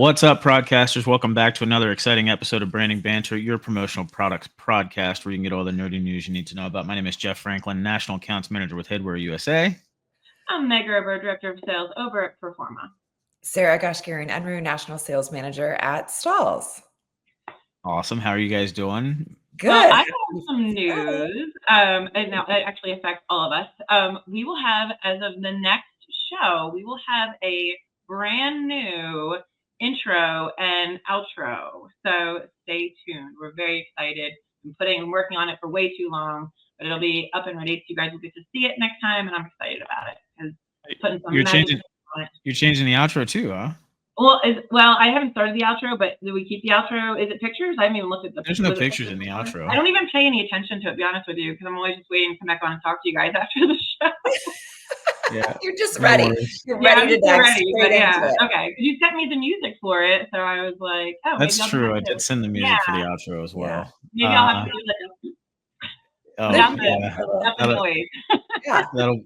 What's up, broadcasters? Welcome back to another exciting episode of Branding Banter, your promotional products podcast where you can get all the nerdy news you need to know about. My name is Jeff Franklin, National Accounts Manager with Headwear USA. I'm Meg Gerber, Director of Sales over at Performa. Sarah Goshgarian Unruh, National Sales Manager at Stalls. Awesome. How are you guys doing? Good. Well, I have some news, and now it actually affects all of us. We will have, as of the next show, we will have a brand new intro and outro. So stay tuned. We're very excited. I'm working on it for way too long, but it'll be up and ready so you guys will get to see it next time, and I'm excited about it because putting some magic on it. You're changing the outro too, huh? Well, I haven't started the outro, but do we keep the outro? Is it pictures? I haven't even looked at the. There's no pictures in the outro. I don't even pay any attention to it, to be honest with you, because I'm always just waiting to come back on and talk to you guys after the show. Yeah, you're just ready. You're ready to dive straight into it. Okay, you sent me the music for it, so I was like, oh, that's true. I did send the music for the outro as well. Maybe I'll have to do that.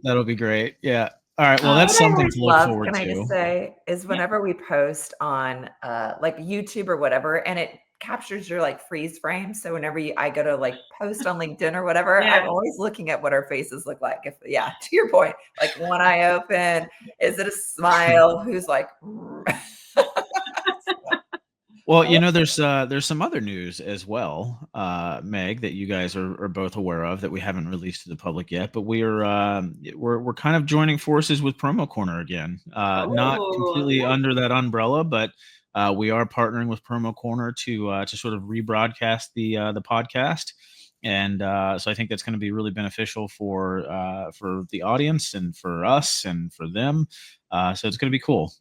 That'll be great. Yeah. All right. Well, that's something to look forward to. Can I just say is whenever we post on like YouTube or whatever, and it captures your like freeze frame. So whenever I go to like post on LinkedIn or whatever, I'm always looking at what our faces look like. To your point, like one eye open, is it a smile? Who's like? Well, there's some other news as well, Meg, that you guys are both aware of that we haven't released to the public yet. But we're kind of joining forces with Promo Corner again. Not completely under that umbrella, but we are partnering with Promo Corner to sort of rebroadcast the podcast. And so I think that's going to be really beneficial for the audience and for us and for them. So it's going to be cool.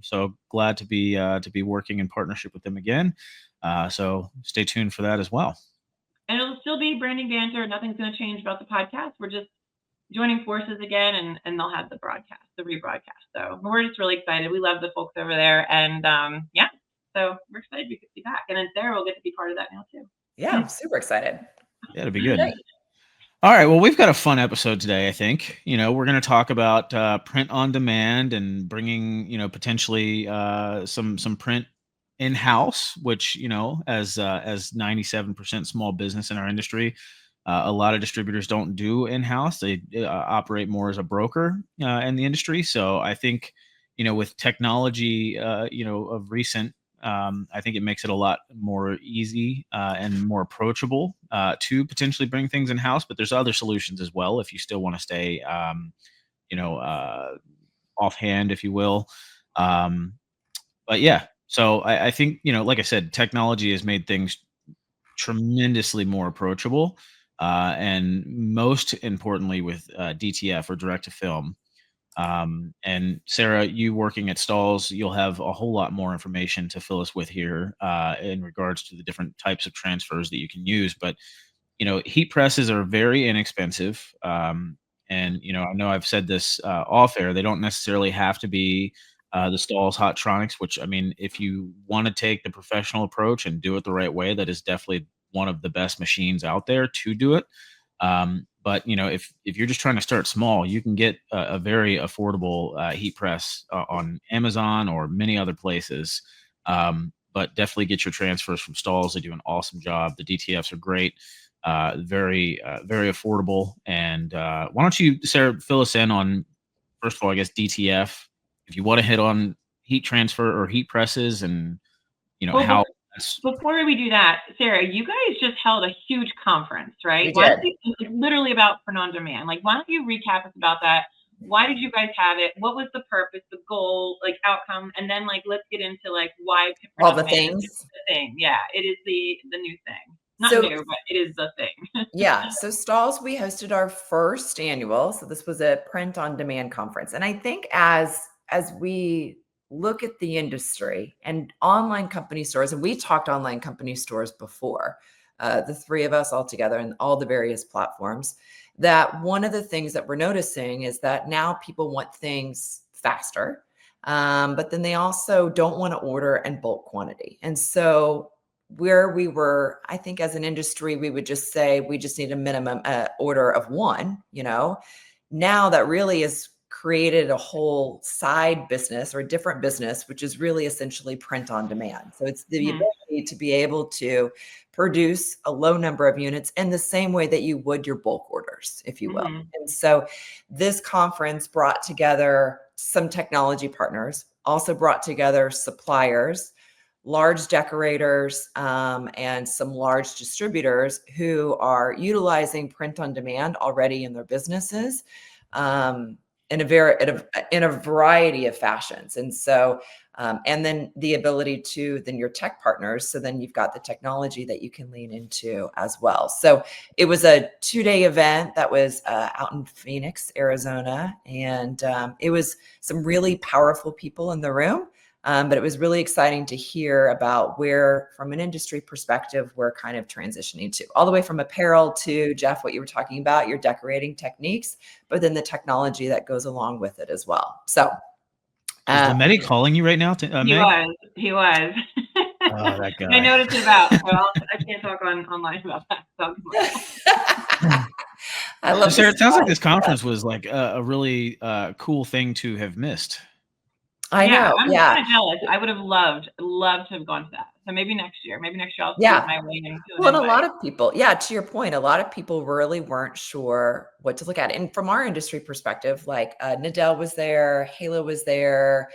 So glad to be working in partnership with them again. So stay tuned for that as well. And it'll still be Branding Banter. Nothing's going to change about the podcast. We're just joining forces again, and they'll have the rebroadcast. So we're just really excited. We love the folks over there, and so we're excited to be back. And then Sarah will get to be part of that now too. Yeah, I'm super excited. Yeah, it'll be good. All right. Well, we've got a fun episode today, I think. We're going to talk about print on demand and bringing, potentially some print in-house, which, as 97% small business in our industry, a lot of distributors don't do in-house. They operate more as a broker in the industry. So I think, with technology, of recent, I think it makes it a lot more easy and more approachable to potentially bring things in house. But there's other solutions as well if you still want to stay, offhand, if you will. But yeah, so I think like I said, technology has made things tremendously more approachable, and most importantly with DTF or direct to film. And Sarah, you working at Stalls, you'll have a whole lot more information to fill us with here in regards to the different types of transfers that you can use. But, heat presses are very inexpensive. And, I know I've said this off air, they don't necessarily have to be the Stalls Hottronics, which, I mean, if you want to take the professional approach and do it the right way, that is definitely one of the best machines out there to do it. But if you're just trying to start small, you can get a very affordable heat press on Amazon or many other places. But definitely get your transfers from Stalls. They do an awesome job. The DTFs are great, very affordable. And why don't you, Sarah, fill us in on, first of all, I guess DTF. If you want to hit on heat transfer or heat presses, and how. Before we do that, Sarah, you guys just held a huge conference, right? We did. Literally about print on demand. Like, why don't you recap us about that? Why did you guys have it? What was the purpose, the goal, like outcome? And then let's get into why all the things. The thing. Yeah, it is the new thing. Not new, but it is the thing. Yeah. So Stalls, we hosted our first annual. So this was a print on demand conference. And I think as we look at the industry and online company stores, and we talked online company stores before, the three of us all together and all the various platforms, that one of the things that we're noticing is that now people want things faster, but then they also don't want to order in bulk quantity. And so where we were, I think as an industry, we would just say, we just need a minimum order of one, Now that really is created a whole side business or a different business, which is really essentially print on demand. So it's the ability to be able to produce a low number of units in the same way that you would your bulk orders, if you will. And so this conference brought together some technology partners, also brought together suppliers, large decorators, and some large distributors who are utilizing print on demand already in their businesses, in a variety of fashions. And so, and then the ability to then your tech partners. So then you've got the technology that you can lean into as well. So it was a 2-day event that was out in Phoenix, Arizona. And it was some really powerful people in the room. But it was really exciting to hear about where, from an industry perspective, we're kind of transitioning to, all the way from apparel to, Jeff, what you were talking about, your decorating techniques, but then the technology that goes along with it as well. So is Lemedi calling you right now, Meg? He was. Oh, that guy. I noticed it about. Well, I can't talk online about that. So I love Sarah, it sounds like this conference was like a really cool thing to have missed. I know. I'm kind of jealous. I would have loved to have gone to that. So maybe next year I'll see my way into it. Well, and a lot of people, to your point, a lot of people really weren't sure what to look at. And from our industry perspective, like Nadell was there, Halo was there,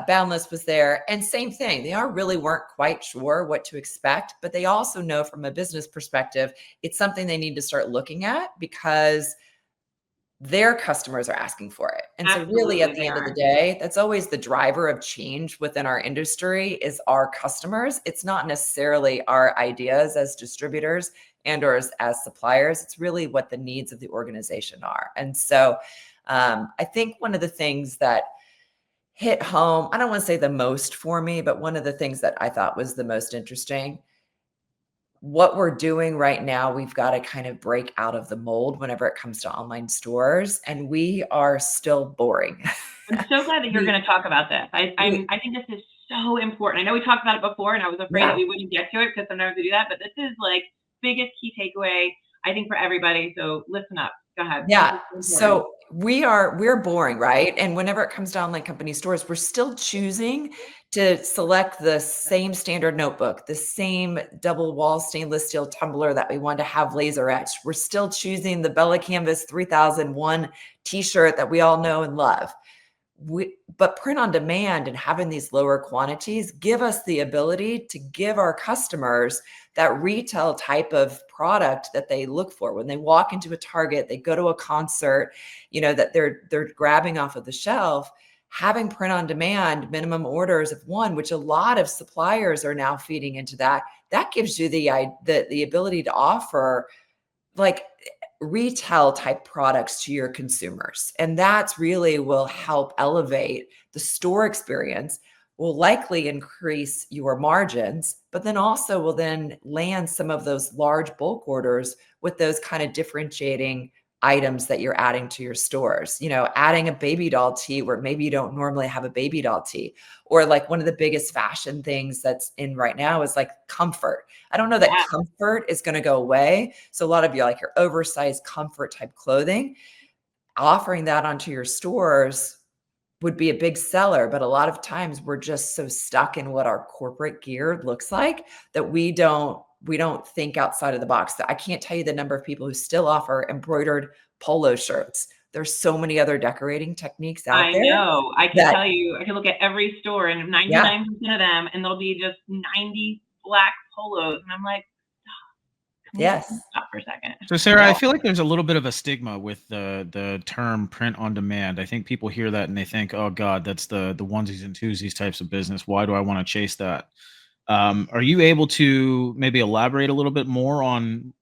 Boundless was there, and same thing. They really weren't quite sure what to expect, but they also know from a business perspective, it's something they need to start looking at because their customers are asking for it. And so really at the end of the day, that's always the driver of change within our industry is our customers. It's not necessarily our ideas as distributors and or as suppliers. It's really what the needs of the organization are. And so I think one of the things that hit home, I don't want to say the most for me, but one of the things that I thought was the most interesting, what we're doing right now, we've got to kind of break out of the mold whenever it comes to online stores, and we are still boring. I'm so glad that you're going to talk about this. I think this is so important. I know we talked about it before, and I was afraid that we wouldn't get to it because sometimes we do that, but this is like biggest key takeaway, I think, for everybody. So listen up. Go ahead. Yeah. So we're boring, right? And whenever it comes to online company stores, we're still choosing to select the same standard notebook, the same double wall stainless steel tumbler that we want to have laser etched. We're still choosing the Bella Canvas 3001 t-shirt that we all know and love. But print on demand and having these lower quantities give us the ability to give our customers that retail type of product that they look for when they walk into a Target, they go to a concert, that they're grabbing off of the shelf. Having print on demand minimum orders of one, which a lot of suppliers are now feeding into that gives you the ability to offer like retail type products to your consumers. And that's really will help elevate the store experience, will likely increase your margins, but then also will then land some of those large bulk orders with those kind of differentiating items that you're adding to your stores, adding a baby doll tee where maybe you don't normally have a baby doll tee, or like one of the biggest fashion things that's in right now is like comfort. I don't know that comfort is going to go away. So a lot of you like your oversized comfort type clothing, offering that onto your stores would be a big seller. But a lot of times we're just so stuck in what our corporate gear looks like that we don't think outside of the box. I can't tell you the number of people who still offer embroidered polo shirts. There's so many other decorating techniques out there. I know. I can tell you, I can look at every store and 99% of them, and there'll be just 90 black polos. And I'm like, yes. Stop for a second. So Sarah, I feel like there's a little bit of a stigma with the term print on demand. I think people hear that and they think, oh God, that's the onesies and twosies types of business. Why do I want to chase that? Are you able to maybe elaborate a little bit more on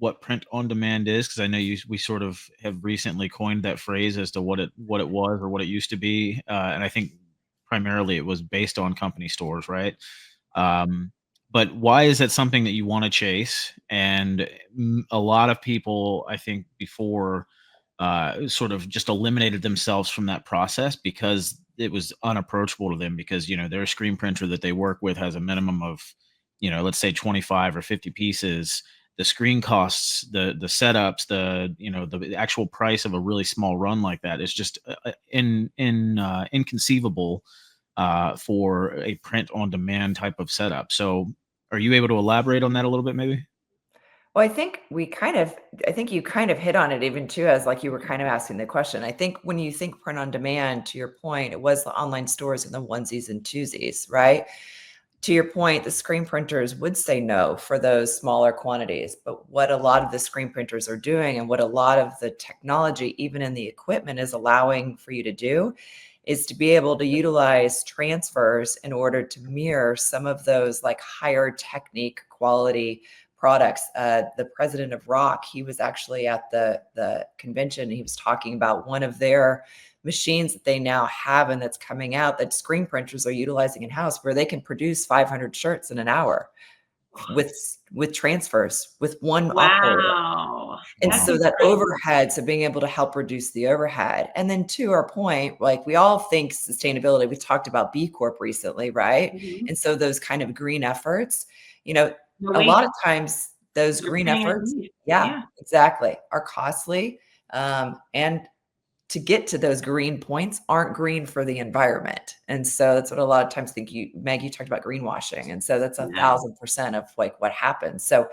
what print on demand is? Because I know we sort of have recently coined that phrase as to what it was or what it used to be, and I think primarily it was based on company stores, right? But why is that something that you want to chase? And a lot of people, I think, before sort of just eliminated themselves from that process because it was unapproachable to them because, their screen printer that they work with has a minimum of, let's say 25 or 50 pieces. the screen costs, the setups, the actual price of a really small run like that is just inconceivable for a print on demand type of setup. So, are you able to elaborate on that a little bit, maybe? Well, I think you kind of hit on it even too, as like you were kind of asking the question. I think when you think print on demand, to your point, it was the online stores and the onesies and twosies, right? To your point, the screen printers would say no for those smaller quantities. But what a lot of the screen printers are doing, and what a lot of the technology, even in the equipment, is allowing for you to do, is to be able to utilize transfers in order to mirror some of those like higher technique quality products. The president of Rock, he was actually at the convention. He was talking about one of their machines that they now have and that's coming out that screen printers are utilizing in house, where they can produce 500 shirts in an hour with transfers with one operator. Wow. And That's so Wow. that incredible. overhead, so being able to help reduce the overhead. And then to our point, like we all think sustainability, we talked about B Corp recently, right? Mhm. And so those kind of green efforts, you know, No a lot waste. of times those You're green printing like efforts, yeast. yeah, Yeah. exactly, are costly. And to get to those green points aren't green for the environment. And so that's what a lot of times think Meg, you talked about greenwashing. And so that's Yeah. 1,000% of like what happens. So,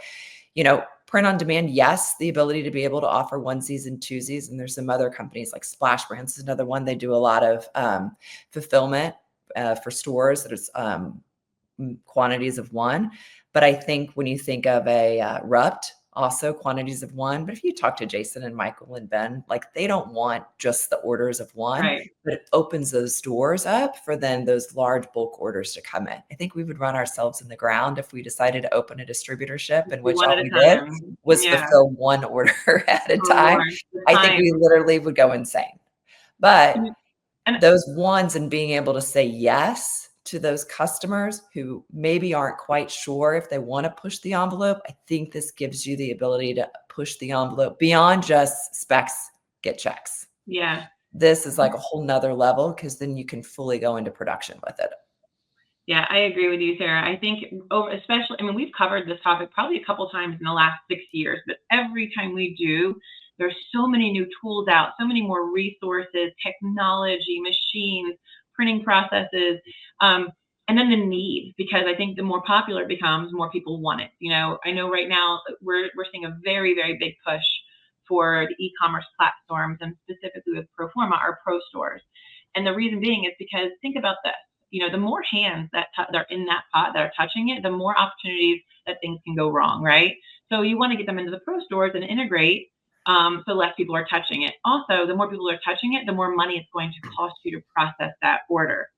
print on demand, yes, the ability to be able to offer onesies and twosies. And there's some other companies like Splash Brands is another one. They do a lot of fulfillment for stores that is quantities of one. But I think when you think of a Rupt, also quantities of one. But if you talk to Jason and Michael and Ben, like they don't want just the orders of one, Right. but it opens those doors up for then those large bulk orders to come in. I think we would run ourselves in the ground if we decided to open a distributorship in which One all at a we did time. was Yeah. fulfill one order at a Oh, time. Lord. The I think time. we literally would go insane. But And those ones, and being able to say yes to those customers who maybe aren't quite sure if they want to push the envelope, I think this gives you the ability to push the envelope beyond just specs, get checks. yeah. This is like a whole nother level because then you can fully go into production with it. Yeah, I agree with you, Sarah. I think especially, I mean, we've covered this topic probably a couple times in the last 6 years, but every time we do, there's so many new tools out, so many more resources, technology, machines, printing processes, and then the need, because I think the more popular it becomes, more people want it. I know right now we're seeing a very, very big push for the e-commerce platforms, and specifically with Proforma, our pro stores. And the reason being is because think about this. The more hands that are in that pot that are touching it, the more opportunities that things can go wrong, right? So you want to get them into the pro stores and integrate, so less people are touching it. Also, the more people are touching it, the more money it's going to cost you to process that order.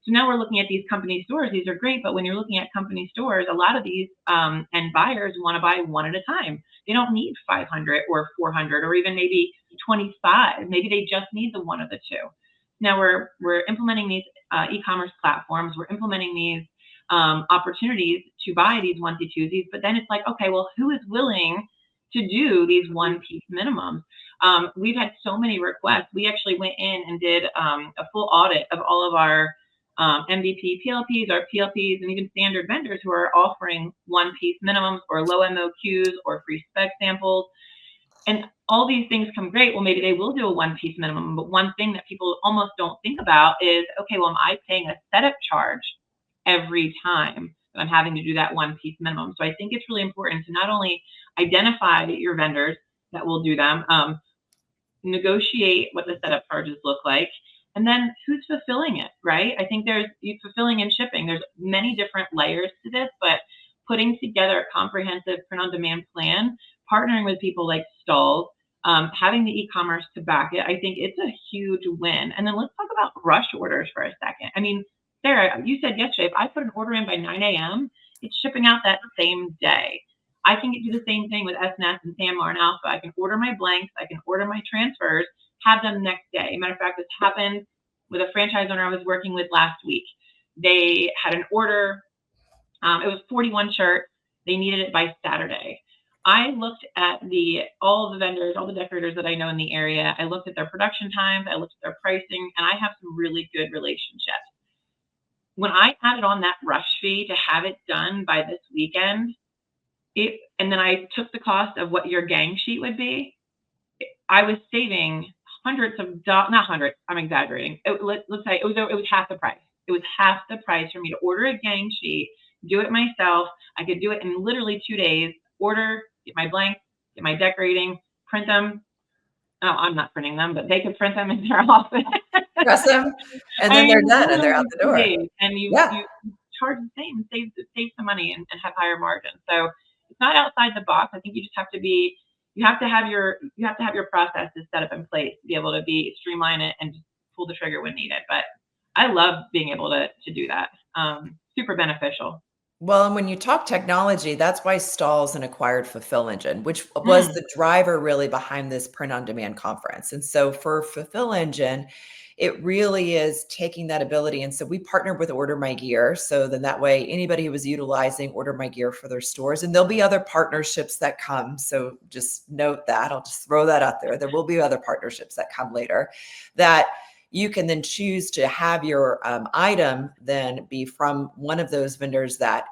So now we're looking at these company stores. These are great, but when you're looking at company stores, a lot of these end buyers want to buy one at a time. They don't need 500 or 400 or even maybe 25. Maybe they just need the one of the two. Now we're implementing these e-commerce platforms. We're implementing these opportunities to buy these onesie twosies. But then it's like, okay, well, who is willing to do these one-piece minimums? We've had so many requests. We actually went in and did a full audit of all of our MVP PLPs, our PLPs, and even standard vendors who are offering one-piece minimums or low MOQs or free spec samples. And all these things come great. Well, maybe they will do a one-piece minimum, but one thing that people almost don't think about is, okay, well, am I paying a setup charge every time that I'm having to do that one-piece minimum? So I think it's really important to not only identify your vendors that will do them, negotiate what the setup charges look like, and then who's fulfilling it, right? I think there's fulfilling and shipping. There's many different layers to this, but putting together a comprehensive print-on-demand plan, partnering with people like Stalls, having the e-commerce to back it, I think it's a huge win. And then let's talk about rush orders for a second. I mean, Sarah, you said yesterday, if I put an order in by 9 a.m., it's shipping out that same day. I can do the same thing with S&S and SanMar and Alpha. I can order my blanks, I can order my transfers, have them next day. Matter of fact, this happened with a franchise owner I was working with last week. They had an order. It was 41 shirts. They needed it by Saturday. I looked at all the vendors, all the decorators that I know in the area. I looked at their production times. I looked at their pricing, and I have some really good relationships. When I added on that rush fee to have it done by this weekend, And then I took the cost of what your gang sheet would be. I was saving hundreds of dollars, not hundreds, I'm exaggerating. Let's say it was half the price. It was half the price for me to order a gang sheet, do it myself. I could do it in literally 2 days, order, get my blanks, get my decorating, print them. Oh, I'm not printing them, but they could print them in their office. Press them, and I then they're mean, done, and they're out literally the 2 door. days, and you Yeah. charge the same, save some money and have higher margins. So it's not outside the box. I think you just have to be, you have to have your processes set up in place to be able to be streamline it and just pull the trigger when needed. But I love being able to do that. Super beneficial. Well, and when you talk technology, that's why Stall's an acquired Fulfill Engine, which was Mm, the driver really behind this print on demand conference. And so for Fulfill Engine, it really is taking that ability. And so we partnered with Order My Gear. So then that way, anybody who was utilizing Order My Gear for their stores, and there'll be other partnerships that come. So just note that. I'll just throw that out there. There will be other partnerships that come later that you can then choose to have your item then be from one of those vendors that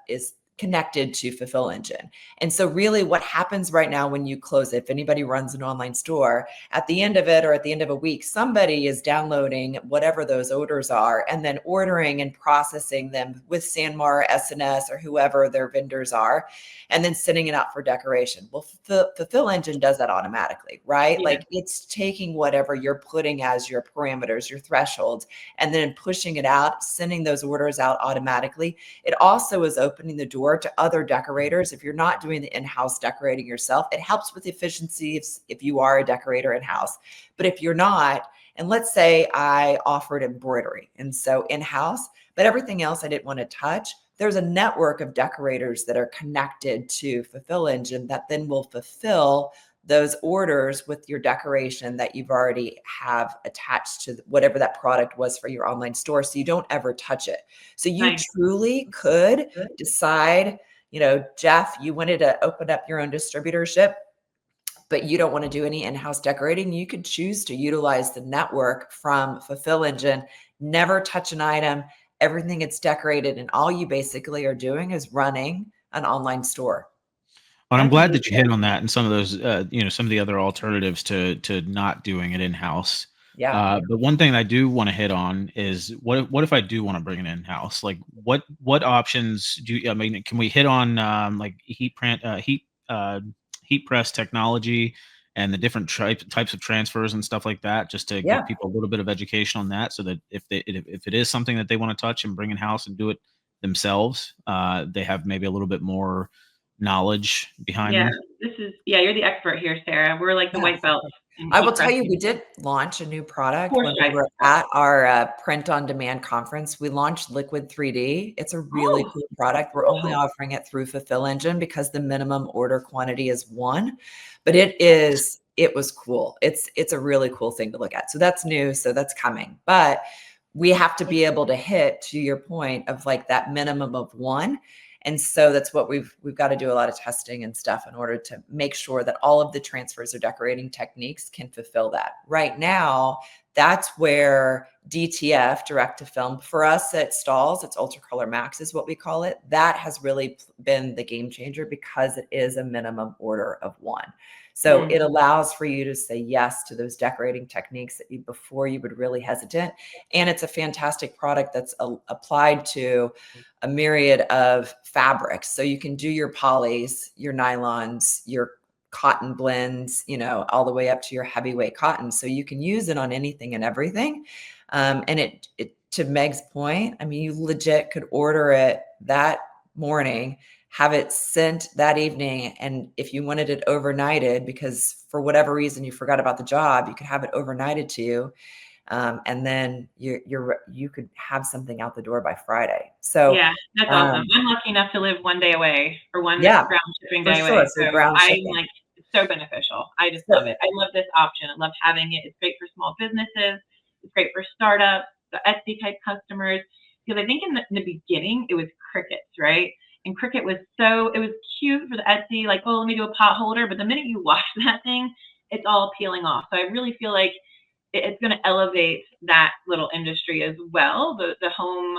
is connected to Fulfill Engine. And so really what happens right now when you close it, if anybody runs an online store, at the end of it or at the end of a week, somebody is downloading whatever those orders are and then ordering and processing them with Sanmar, SNS, or whoever their vendors are, and then sending it out for decoration. Well, Fulfill Engine does that automatically, right? yeah, Like it's taking whatever you're putting as your parameters, your thresholds, and then pushing it out, sending those orders out automatically. It also is opening the door to other decorators. If you're not doing the in-house decorating yourself, it helps with efficiency if you are a decorator in-house. But if you're not, and let's say I offered embroidery, and so in-house, but everything else I didn't want to touch, there's a network of decorators that are connected to Fulfill Engine that then will fulfill those orders with your decoration that you've already have attached to whatever that product was for your online store. So you don't ever touch it. So you nice. truly could decide, Jeff, you wanted to open up your own distributorship, but you don't want to do any in-house decorating. You could choose to utilize the network from Fulfill Engine, never touch an item, everything gets decorated, and all you basically are doing is running an online store. And I'm That's glad that you amazing. hit on that and some of those, some of the other alternatives to not doing it in house. Yeah. But one thing I do want to hit on is what if I do want to bring it in house? Like what options I mean? Can we hit on like heat press technology and the different types of transfers and stuff like that, just to Yeah. give people a little bit of education on that, so that if it is something that they want to touch and bring in house and do it themselves, they have maybe a little bit more knowledge behind Yeah, them. you're the expert here, Sarah. We're like the Yeah. white belts in I heat will tell you, we pressing. did launch a new product Horse when we rights. were at our print on demand conference. We launched Liquid 3D. It's a really Oh, cool product. We're only cool. offering it through Fulfill Engine because the minimum order quantity is 1, but it was cool. It's a really cool thing to look at. So that's new, so that's coming. But we have to be able to hit, to your point, of like that minimum of 1. And so that's what we've got to do a lot of testing and stuff in order to make sure that all of the transfers or decorating techniques can fulfill that. Right now, that's where DTF, direct to film, for us at Stalls, it's Ultra Color Max is what we call it. That has really been the game changer because it is a minimum order of 1. So it allows for you to say yes to those decorating techniques that before you would really hesitant. And it's a fantastic product that's applied to a myriad of fabrics. So you can do your polys, your nylons, your cotton blends, all the way up to your heavyweight cotton. So you can use it on anything and everything. And it, to Meg's point, I mean, you legit could order it that morning, have it sent that evening. And if you wanted it overnighted, because for whatever reason you forgot about the job, you could have it overnighted to you. And then you could have something out the door by Friday. So Yeah, that's awesome. I'm lucky enough to live 1 day away or one yeah, ground shipping for day sure. away. So So ground I'm shipping. like, it's so beneficial. I just So love it. I love this option. I love having it. It's great for small businesses. It's great for startups, the Etsy type customers. Because I think in the beginning it was crickets, right? And Cricut was it was cute for the Etsy, like, oh, let me do a pot holder. But the minute you wash that thing, it's all peeling off. So I really feel like it's going to elevate that little industry as well. The home,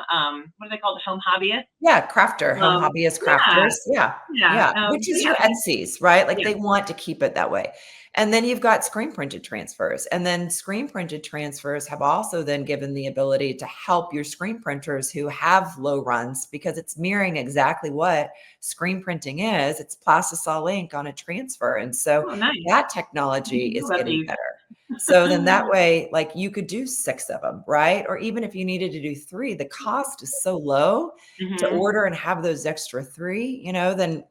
what are they called? The home hobbyists. Yeah, crafter, home hobbyist crafters. Yeah. Yeah. Which is Yeah. your Etsy's, right? Like Yeah. they want to keep it that way. And then you've got screen printed transfers. And then screen printed transfers have also then given the ability to help your screen printers who have low runs, because it's mirroring exactly what screen printing is. It's plastisol ink on a transfer. And so Oh, nice. that technology is Love getting these. better. So then that way, like you could do 6 of them, right? Or even if you needed to do 3, the cost is so low to Mhm. order and have those extra 3, then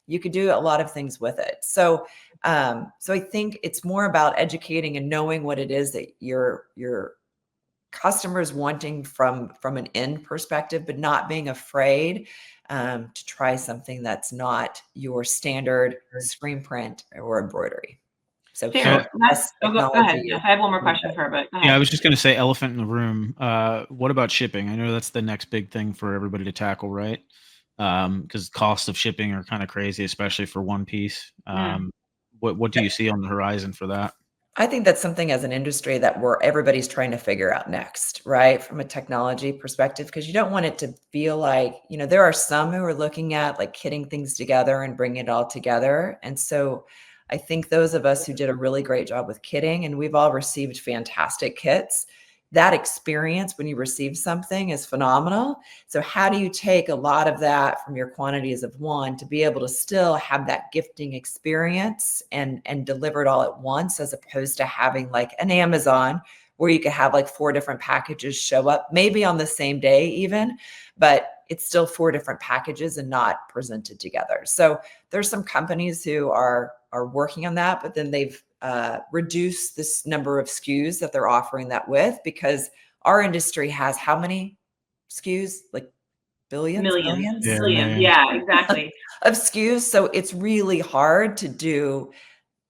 you could do a lot of things with it. So, so I think it's more about educating and knowing what it is that your customers wanting from an end perspective, but not being afraid to try something that's not your standard screen print or embroidery. So Sarah, yes, go technology ahead. Yes, is I have one more question for her, but go Yeah, I ahead. was just going to say elephant in the room. What about shipping? I know that's the next big thing for everybody to tackle, right? Because costs of shipping are kind of crazy, especially for one piece. Mm. What do you see on the horizon for that? I think that's something as an industry that everybody's trying to figure out next, right? From a technology perspective, because you don't want it to feel like, there are some who are looking at like kitting things together and bringing it all together. And so I think those of us who did a really great job with kitting, and we've all received fantastic kits, that experience when you receive something is phenomenal. So how do you take a lot of that from your quantities of one to be able to still have that gifting experience and deliver it all at once, as opposed to having like an Amazon where you could have like 4 different packages show up, maybe on the same day even, but it's still 4 different packages and not presented together. So there's some companies who are working on that, but then they've reduced this number of SKUs that they're offering that with, because our industry has how many SKUs? Like billions, Millions. millions Yeah, Millions. millions. Yeah, exactly. of SKUs. So it's really hard to do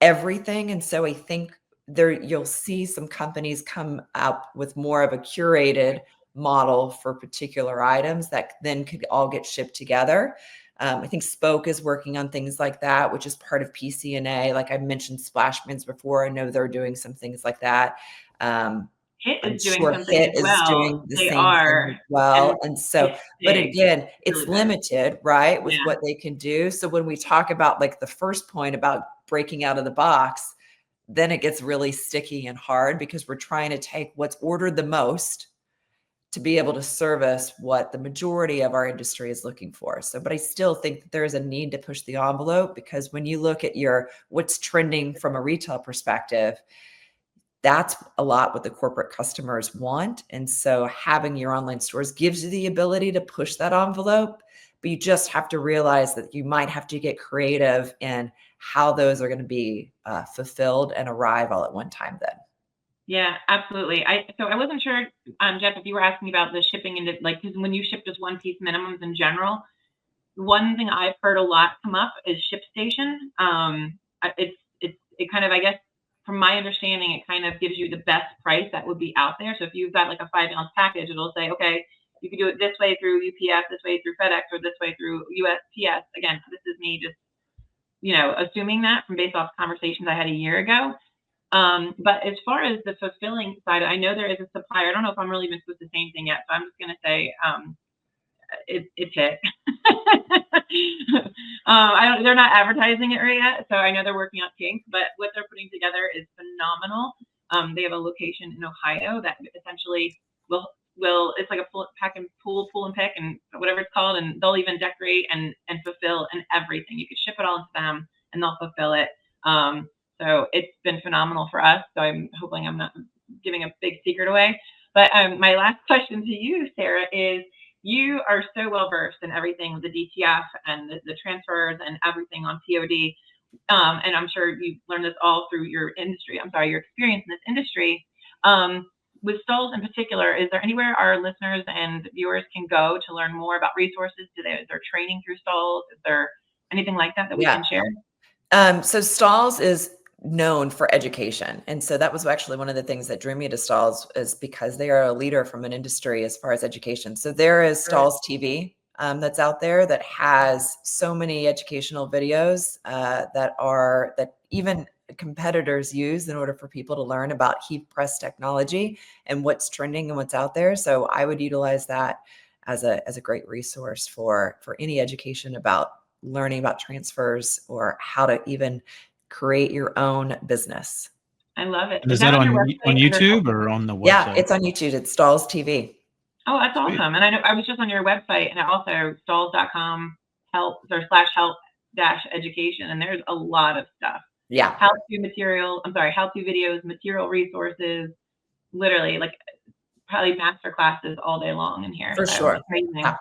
everything. And so I think you'll see some companies come up with more of a curated model for particular items that then could all get shipped together. I think Spoke is working on things like that, which is part of PCNA. Like I mentioned Splashmans before. I know they're doing some things like that. HIT I'm is doing sure something HIT as is well. doing the They same thing are, as well. and And so, it's but big, again, really it's big. limited, right, with Yeah. what they can do. So when we talk about like the first point about breaking out of the box, then it gets really sticky and hard, because we're trying to take what's ordered the most to be able to service what the majority of our industry is looking for. So, but I still think that there is a need to push the envelope, because when you look at what's trending from a retail perspective, that's a lot what the corporate customers want. And so having your online stores gives you the ability to push that envelope, but you just have to realize that you might have to get creative in how those are going to be fulfilled and arrive all at one time then. Yeah, absolutely. So I wasn't sure, Jeff, if you were asking about the shipping and like, because when you ship just one piece minimums in general, one thing I've heard a lot come up is ShipStation. It kind of, I guess, from my understanding, it kind of gives you the best price that would be out there. So if you've got like a 5-ounce package, it'll say, okay, you can do it this way through UPS, this way through FedEx, or this way through USPS. Again, this is me just, assuming that from based off conversations I had a year ago. But as far as the fulfilling side, I know there is a supplier. I don't know if I'm really even supposed to say anything yet, so I'm just going to say it's HIT. They're not advertising it right yet, so I know they're working on kinks, but what they're putting together is phenomenal. They have a location in Ohio that essentially it's like a pull and pick and whatever it's called, and they'll even decorate and fulfill and everything. You could ship it all to them and they'll fulfill it. So it's been phenomenal for us. So I'm hoping I'm not giving a big secret away. But my last question to you, Sarah, is you are so well versed in everything with the DTF and the transfers and everything on POD. And I'm sure you've learned this all through your experience in this industry. With stalls in particular, is there anywhere our listeners and viewers can go to learn more about resources? Is there training through stalls? Is there anything like that we can share? So Stalls is known for education. And so that was actually one of the things that drew me to Stalls, is because they are a leader from an industry as far as education. So there is Stalls TV. that's out there that has so many educational videos that even competitors use in order for people to learn about heat press technology and what's trending and what's out there. So I would utilize that as a great resource for any education about learning about transfers or how to even create your own business. I love it. And Is is that on on your website? YouTube or on the Yeah, website? it's on YouTube. It's Stalls TV. Oh, that's Sweet. awesome. And I know I was just on your website, and also stalls.com help/help dash education, and there's a lot of stuff. Yeah. How-to videos, material resources, literally like probably master classes all day long in here. For So sure. it's amazing. Yeah.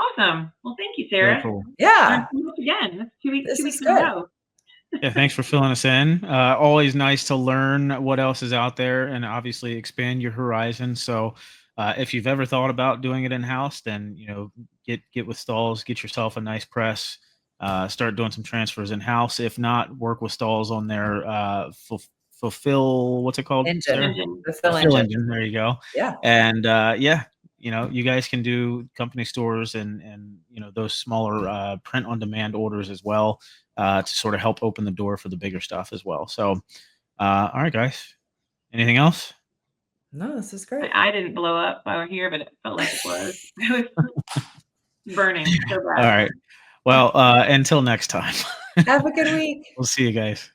Awesome. Well, thank you, Very Sarah. cool. Yeah. Again, that's 2 weeks, This 2 is weeks in a good. row. Yeah, thanks for filling us in. Always nice to learn what else is out there and obviously expand your horizon. So, if you've ever thought about doing it in house, then get with Stalls, get yourself a nice press, start doing some transfers in house. If not, work with Stalls on their fulfill. What's it called? Engine. Sarah? The fill Fulfill engine. engine. There you go. Yeah. And yeah, you guys can do company stores and those smaller print on demand orders as well, to sort of help open the door for the bigger stuff as well. So, all right, guys. Anything else? No, this is great. I didn't blow up while we're here, but it felt like it was. It was burning so All bad. right. Well, until next time. Have a good week. We'll see you guys.